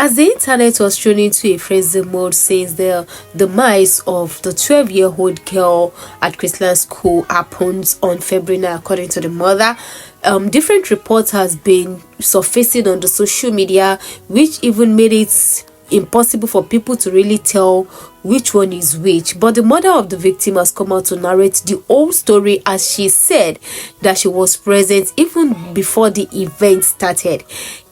As the internet was thrown into a frenzy mode since the demise of the 12-year-old girl at Chrisland school happened on February 9, according to the mother, different reports has been surfacing on the social media, which even made it impossible for people to really tell which one is which. But the mother of the victim has come out to narrate the whole story, as she said that she was present even before the event started.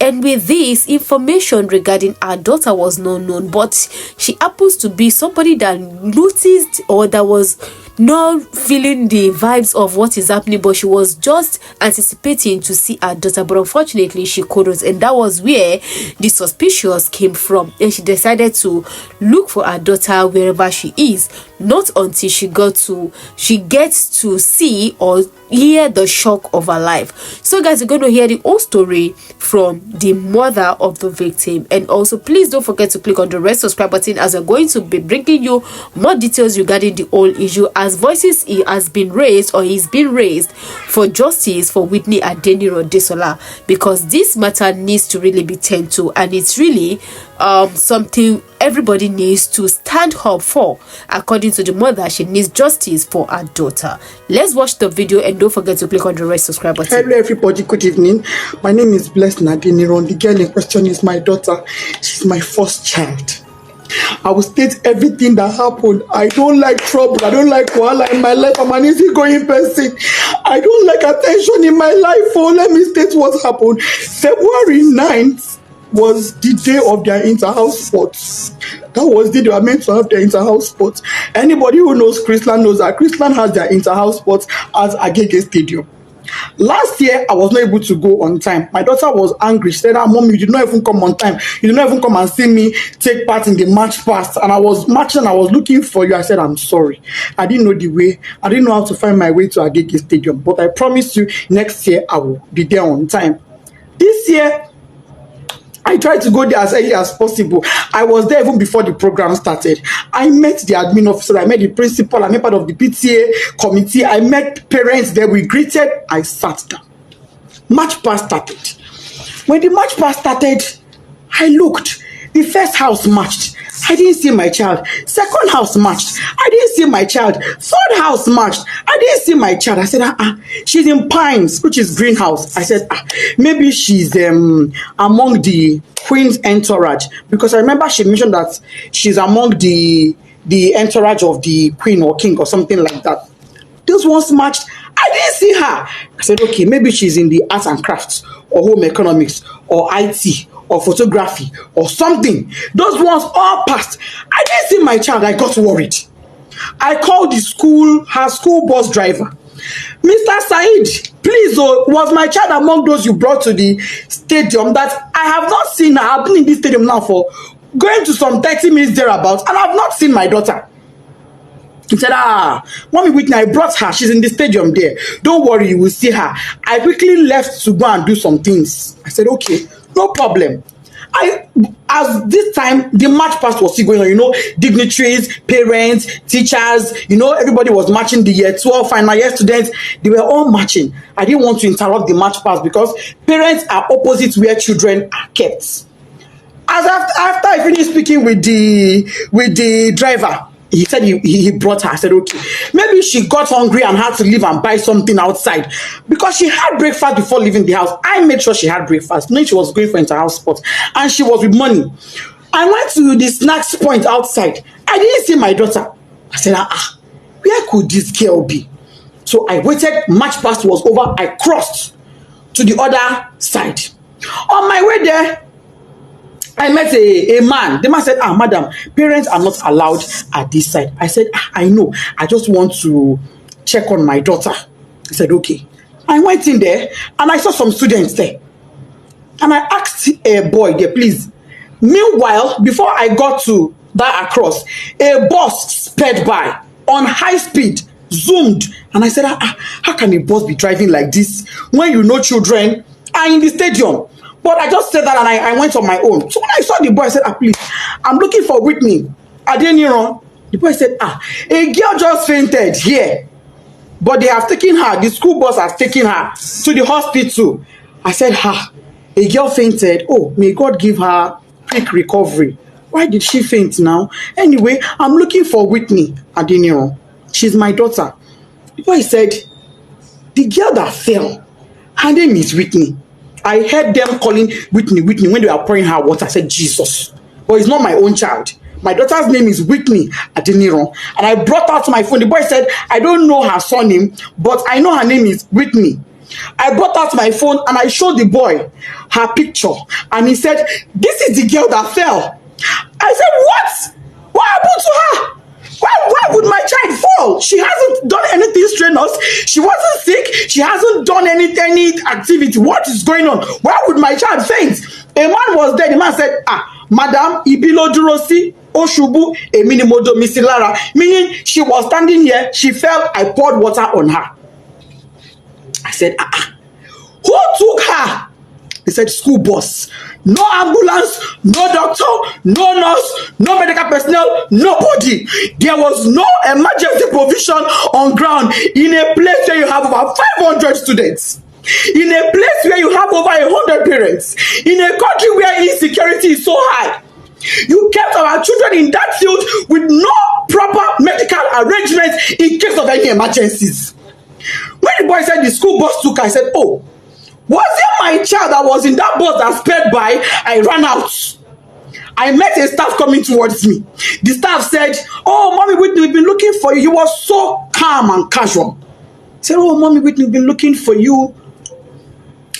And with this, information regarding her daughter was not known, but she happens to be somebody that noticed, or that was not feeling the vibes of what is happening, but she was just anticipating to see her daughter, but unfortunately she couldn't, and that was where the suspicious came from. And she decided to look for her daughter wherever she is, not until she gets to see or hear the shock of her life. So guys, you're going to hear the whole story from the mother of the victim. And also, please don't forget to click on the red subscribe button, as we're going to be bringing you more details regarding the whole issue, as voices has been raised, or is being raised, for justice for Whitney Adeniran, because this matter needs to really be tended to, and it's really something everybody needs to stand up for. According to the mother, she needs justice for her daughter. Let's watch the video, and don't forget to click on the red subscribe button. Hello everybody, good evening. My name is Blessed Adeniran. The girl in question is my daughter. She's my first child. I will state everything that happened. I don't like trouble. I don't like wahala in my life. I'm an easygoing person. I don't like attention in my life. Oh, let me state what happened. February 9th was the day of their inter-house sports. That was the day they were meant to have their inter-house sports. Anybody who knows Chrisland knows that Chrisland has their inter-house sports at Agege Stadium. Last year, I was not able to go on time. My daughter was angry. She said, Mom, you did not even come on time. You did not even come and see me take part in the march past. And I was marching, I was looking for you. I said, I'm sorry. I didn't know the way. I didn't know how to find my way to Agege Stadium. But I promise you, next year, I will be there on time. This year, I tried to go there as early as possible. I was there even before the program started. I met the admin officer, I met the principal, I met part of the PTA committee, I met parents there, we greeted, I sat down. March past started. When the march past started, I looked. The first house marched. I didn't see my child. Second house marched. I didn't see my child. Third house marched. I didn't see my child. I said, she's in Pines, which is greenhouse. I said, maybe she's among the Queen's entourage, because I remember she mentioned that she's among the entourage of the Queen or King or something like that. Those ones marched. I didn't see her. I said, okay, maybe she's in the arts and crafts or home economics or IT or photography or something. Those ones all passed. I didn't see my child. I got worried. I called the school, her school bus driver. Mr. Said, please, was my child among those you brought to the stadium? That I have not seen her. I've been in this stadium now for going to some 30 minutes thereabouts, and I've not seen my daughter. He said, Mommy Whitney, I brought her. She's in the stadium there. Don't worry, you will see her. I quickly left to go and do some things. I said, okay, no problem. As this time, the march past was still going on, dignitaries, parents, teachers, everybody was marching. The year 12 final year students, they were all marching. I didn't want to interrupt the march past because parents are opposite where children are kept. After I finished speaking with the driver, he said he brought her. I said, okay. Maybe she got hungry and had to leave and buy something outside, because she had breakfast before leaving the house. I made sure she had breakfast, knowing she was going for inter-house sports, and she was with money. I went to the snacks point outside. I didn't see my daughter. I said, where could this girl be? So I waited. March past was over. I crossed to the other side. On my way there, I met a man. The man said, madam, parents are not allowed at this side. I said, I know. I just want to check on my daughter. He said, okay. I went in there and I saw some students there. And I asked a boy there, please. Meanwhile, before I got to that across, a bus sped by on high speed, zoomed. And I said, how can a bus be driving like this when children are in the stadium? But I just said that and I went on my own. So when I saw the boy, I said, please, I'm looking for Whitney Adeniran. The boy said, a girl just fainted here. But they have taken her, the school bus has taken her to the hospital. I said, a girl fainted. Oh, may God give her quick recovery. Why did she faint now? Anyway, I'm looking for Whitney Adeniran. She's my daughter. The boy said, the girl that fell, her name is Whitney. I heard them calling Whitney when they were pouring her water. I said, Jesus. But it's not my own child. My daughter's name is Whitney Adeniran. And I brought out my phone. The boy said, I don't know her surname, but I know her name is Whitney. I brought out my phone and I showed the boy her picture. And he said, this is the girl that fell. I said, what? What happened to her? Why would my child fall? She hasn't done anything strenuous. She wasn't sick. She hasn't done any activity. What is going on? Why would my child faint? A man was there. The man said, Madam, ibilo durosi, oshubu, emini modo misilara. Meaning she was standing here. She fell. I poured water on her. I said, who took her? He said, school bus. No ambulance, no doctor, no nurse, no medical personnel, nobody. There was no emergency provision on ground in a place where you have over 500 students. In a place where you have over 100 parents. In a country where insecurity is so high. You kept our children in that field with no proper medical arrangements in case of any emergencies. When the boy said the school bus took her, I said, oh, was it my child that was in that bus that sped by? I ran out. I met a staff coming towards me. The staff said, oh, Mommy Whitney, we've been looking for you. You were so calm and casual. I said, oh, Mommy Whitney, we've been looking for you.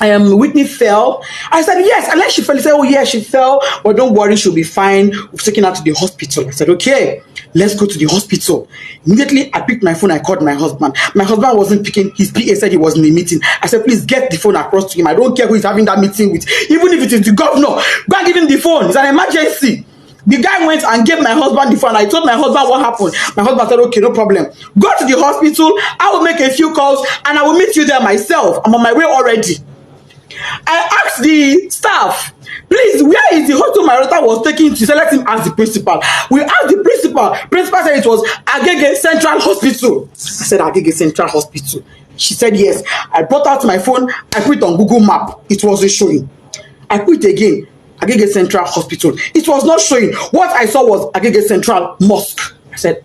Whitney fell. I said, yes. And then she fell. He said, oh, yeah, she fell. But don't worry, she'll be fine. We've taken her to the hospital. I said, okay, let's go to the hospital. Immediately, I picked my phone. I called my husband. My husband wasn't picking. His PA said he was in a meeting. I said, please get the phone across to him. I don't care who he's having that meeting with. Even if it is the governor, go and give him the phone. It's an emergency. The guy went and gave my husband the phone. I told my husband what happened. My husband said, okay, no problem. Go to the hospital. I will make a few calls and I will meet you there myself. I'm on my way already. I asked the staff, please, where is the hospital my daughter was taken to? Select him as the principal. We asked the principal. Principal said it was Agege Central Hospital. I said, Agege Central Hospital. She said, yes. I brought out my phone. I put it on Google Map. It wasn't showing. I put it again. Agege Central Hospital. It was not showing. What I saw was Agege Central Mosque. I said,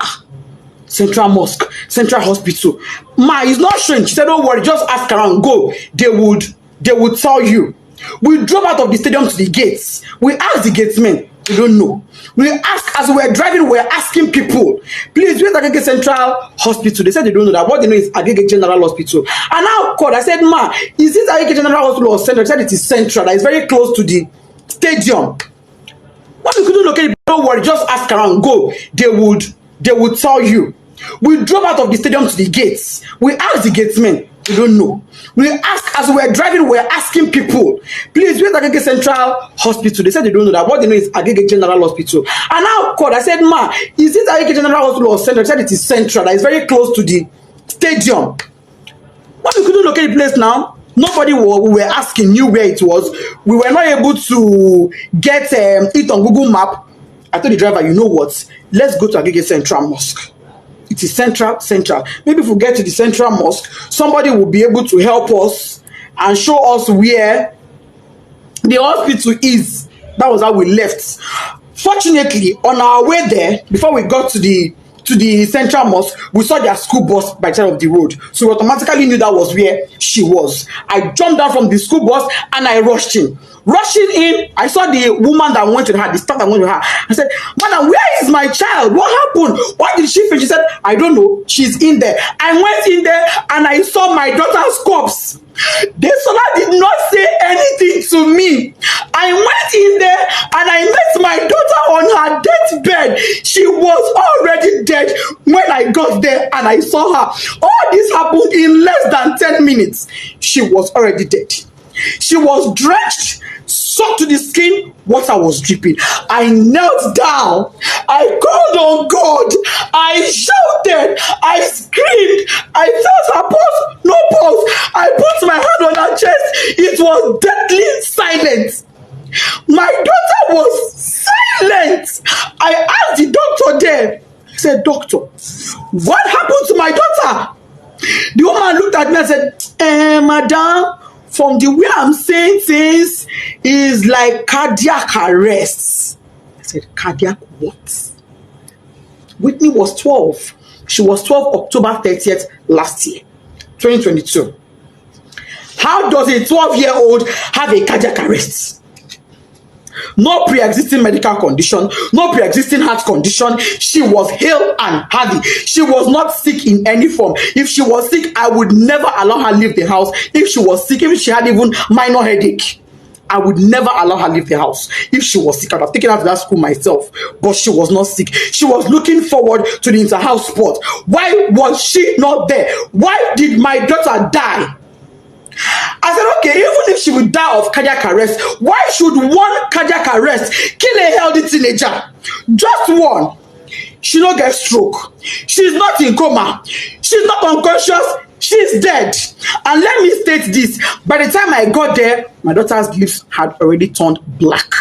Central Mosque, Central Hospital. Ma, it's not showing. She said, don't worry, just ask around. Go. They would tell you. We drove out of the stadium to the gates. We asked the gatesmen. They don't know. We asked, as we were driving, we were asking people, please, where's Agege Central Hospital? They said they don't know that. What they know is Agege General Hospital. And now called. I said, ma, is this Agege General Hospital or Central? They said it is Central. That is very close to the stadium. What we couldn't locate, don't worry, just ask around. Go. They would tell you. We drove out of the stadium to the gates. We asked the gatesmen. They don't know. We asked, as we were driving, we were asking people, please, where's Agege Central Hospital? They said they don't know that. What they know is Agege General Hospital. And now called. I said, ma, is this Agege General Hospital or Central? They said it is Central. That is very close to the stadium. What we couldn't locate the place now. Nobody we were asking knew where it was. We were not able to get it on Google Map. I told the driver, you know what? Let's go to Agege Central Mosque. It is central. Maybe if we get to the Central Mosque, somebody will be able to help us and show us where the hospital is. That was how we left. Fortunately, on our way there, before we got to the Central Mosque, we saw their school bus by the side of the road. So we automatically knew that was where she was. I jumped down from the school bus and I rushed in. Rushing in, I saw the woman that went with her, the staff that went with her. I said, madam, where is my child? What happened? Why did she faint? She said, I don't know. She's in there. I went in there and I saw my daughter's corpse. The Sola did not say anything to me. I went in there and I met my daughter on her deathbed. She was already dead when I got there and I saw her. All this happened in less than 10 minutes. She was already dead. She was drenched, soaked to the skin. Water was dripping. I knelt down. I called on God. I shouted. I screamed. I felt her pulse. No pulse. I put my hand on her chest. It was deadly silent. My daughter was silent. I asked the doctor there. He said, doctor, what happened to my daughter? The woman looked at me and said, madam, from the way I'm saying things, is like cardiac arrest. I said, cardiac what? Whitney was 12. She was 12 October 30th last year, 2022. How does a 12-year-old have a cardiac arrest? No pre-existing medical condition, no pre-existing heart condition. She was hale and healthy. She was not sick in any form. If she was sick, I would never allow her leave the house. If she was sick, if she had even minor headache, I would never allow her leave the house. If she was sick, I'd have taken her to that school myself. But she was not sick. She was looking forward to the inter-house sport. Why was she not there? Why did my daughter die? I said, okay, even if she would die of cardiac arrest, why should one cardiac arrest kill a healthy teenager? Just one. She don't get stroke. She's not in coma. She's not unconscious. She's dead. And let me state this. By the time I got there, my daughter's lips had already turned black.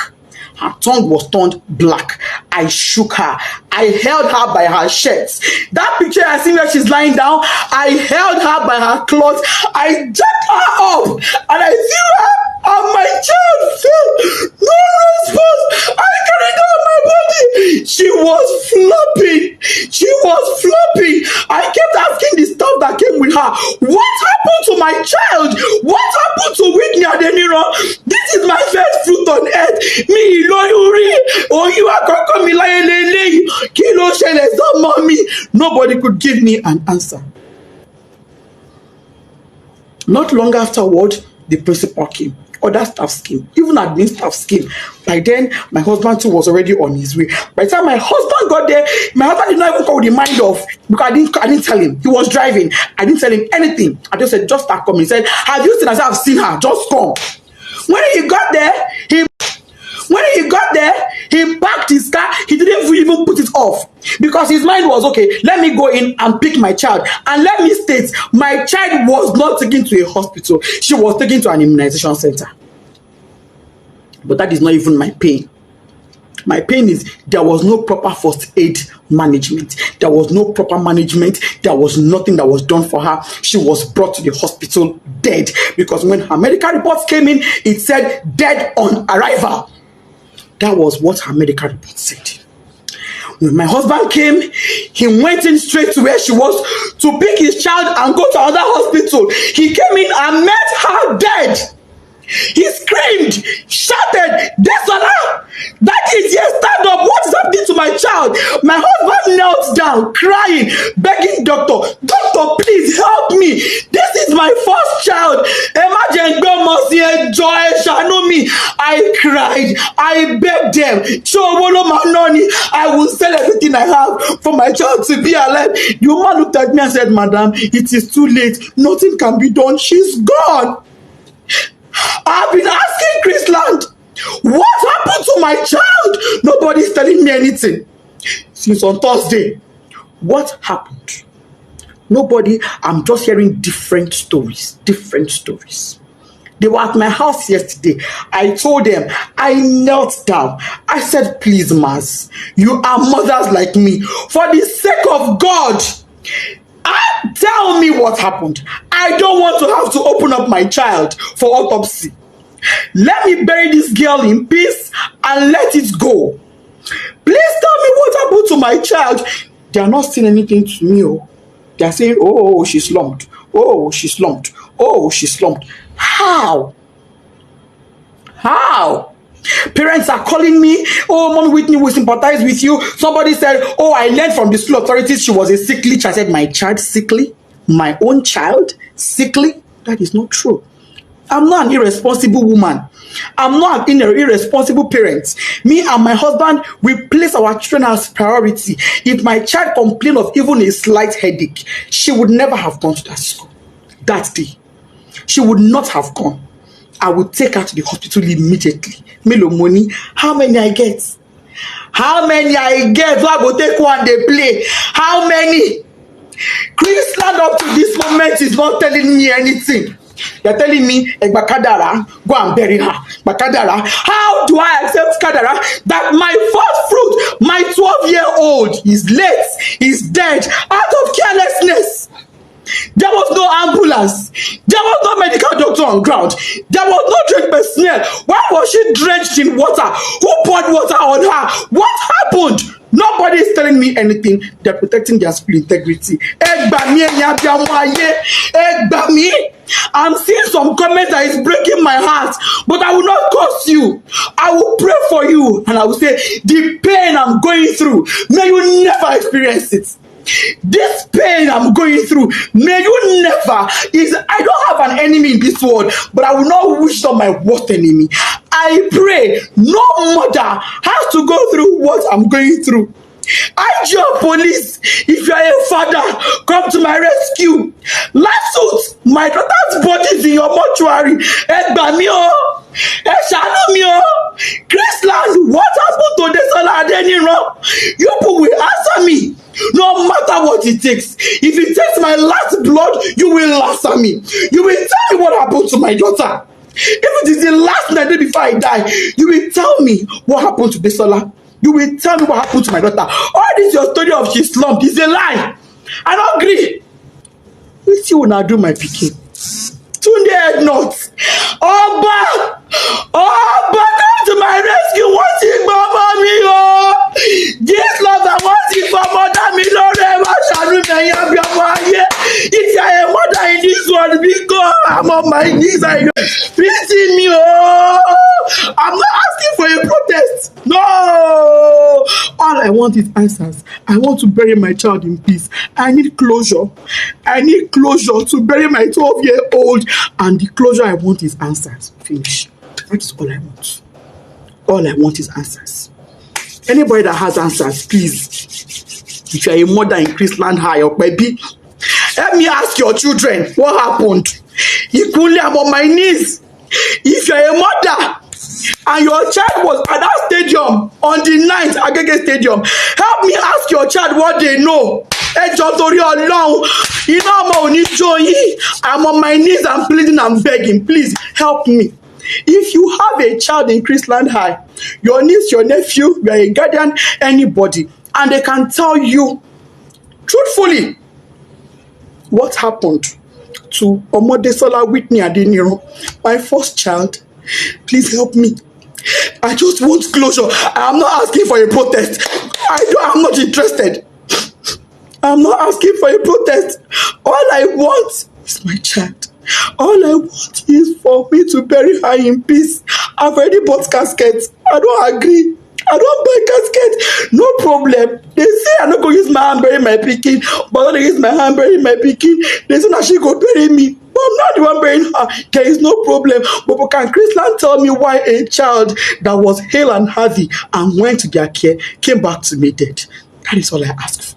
Her tongue was turned black. I shook her. I held her by her shirt. That picture I see where she's lying down, I held her by her clothes. I jacked her up and I threw her and my child fell. No response. I carried her on my body. She was flopping. She was flopping. I kept asking the staff that came with her, what happened to my child? What happened to Whitney Adeniran? This is my first fruit on earth. Me, you are coming like nobody could give me an answer. Not long afterward, the principal came. Other staff came, even admin staff came. By then, my husband too was already on his way. By the time my husband got there, my husband did not even call the mind off because I didn't tell him. He was driving. I didn't tell him anything. I just said, just start coming. He said, have you seen? I said, I've seen her. Just come. When he got there, he parked his car. He didn't even put it off because his mind was, okay, let me go in and pick my child. And let me state, my child was not taken to a hospital. She was taken to an immunization center. But that is not even my pain. My pain is there was no proper first aid management. There was no proper management. There was nothing that was done for her. She was brought to the hospital dead because when her medical reports came in, it said dead on arrival. That was what her medical report said. When my husband came, he went in straight to where she was to pick his child and go to another hospital. He came in and met her dead. He screamed, shouted, Desola! That is, yes, stand up. What is happening to my child? My husband knelt down, crying, begging doctor, please help me. This is my first child. Imagine joy, shano me. I cried. I begged them. I will sell everything I have for my child to be alive. The woman looked at me and said, Madam, it is too late. Nothing can be done. She's gone. I've been asking Chrisland, what happened to my child? Nobody's telling me anything. Since on Thursday, what happened? Nobody, I'm just hearing different stories. They were at my house yesterday. I told them, I knelt down. I said, please, Mas, you are mothers like me. For the sake of God, tell me what happened. I don't want to have to open up my child for autopsy. Let me bury this girl in peace and let it go. Please tell me what happened to my child. They are not saying anything to me. They are saying, oh, she slumped. Oh, she slumped. Oh, she slumped. How? Parents are calling me, oh, Mommy Whitney will sympathize with you. Somebody said, oh, I learned from the school authorities she was a sickly child. I said, my child sickly? My own child sickly? That is not true. I'm not an irresponsible woman. I'm not an irresponsible parent. Me and my husband, we place our children as priority. If my child complained of even a slight headache, she would never have gone to that school that day. She would not have gone. I would take her to the hospital immediately. Melo money. How many I get? So I go take one, they play. How many? Chrisland up to this moment is not telling me anything. They're telling me, Bakadara, go and bury her. Bakadara. How do I accept Kadara that my first fruit, my 12-year-old, is late, is dead, out of carelessness? There was no ambulance. There was no medical doctor on ground. There was no trained personnel. Why was she drenched in water? Who poured water on her? What happened? Nobody is telling me anything. They're protecting their school integrity. I'm seeing some comments that is breaking my heart, but I will not curse you. I will pray for you, and I will say, the pain I'm going through, may you never experience it. This pain I'm going through, may you never. I don't have an enemy in this world, but I will not wish on my worst enemy. I pray no mother has to go through what I'm going through. IG police, if you are a father, come to my rescue. Last suit, my daughter's body is in your mortuary. Chrisland, what happened to Desola Adeniran? You people will answer me. No matter what it takes. If it takes my last blood, you will answer me. You will tell me what happened to my daughter. If it is the last night before I die, you will tell me what happened to Desola. You will tell me what happened to my daughter. All this your story of she slumped is a lie. I don't agree. What you wanna do, my pikin? Tunde head not. Oba, come to my rescue. What is Mama me? Oh, this love I want it for mother me. Lord, if you are a mother in this world, because I'm on my knees, I pity me. Oh, I'm not asking for a protest. No, all I want is answers. I want to bury my child in peace. I need closure. I need closure to bury my 12-year-old, and the closure I want is answers. Finish. That's all I want. All I want is answers. Anybody that has answers, please. If you are a mother in Chrisland High or baby, help me ask your children what happened. Equally, I'm on my knees. If you are a mother and your child was at that stadium on the 9th Agege Stadium, help me ask your child what they know. I'm on my knees, I'm pleading, I'm begging. Please help me. If you have a child in Chrisland High, your niece, your nephew, you are a guardian, anybody, and they can tell you truthfully what happened to Omodesola Whitney Adeniran, my first child, please help me. I just want closure. I am not asking for a protest. I'm not interested. I'm not asking for a protest. All I want is my child. All I want is for me to bury her in peace. I've already bought caskets. I don't agree. I don't buy casket. No problem. They say I'm not going to use my hand bury my pikin, but when they use my hand bury my pikin, they say that she go bury me. But I'm not the one burying her. There is no problem. But can Chrisland tell me why a child that was hale and healthy and went to their care came back to me dead? That is all I ask for.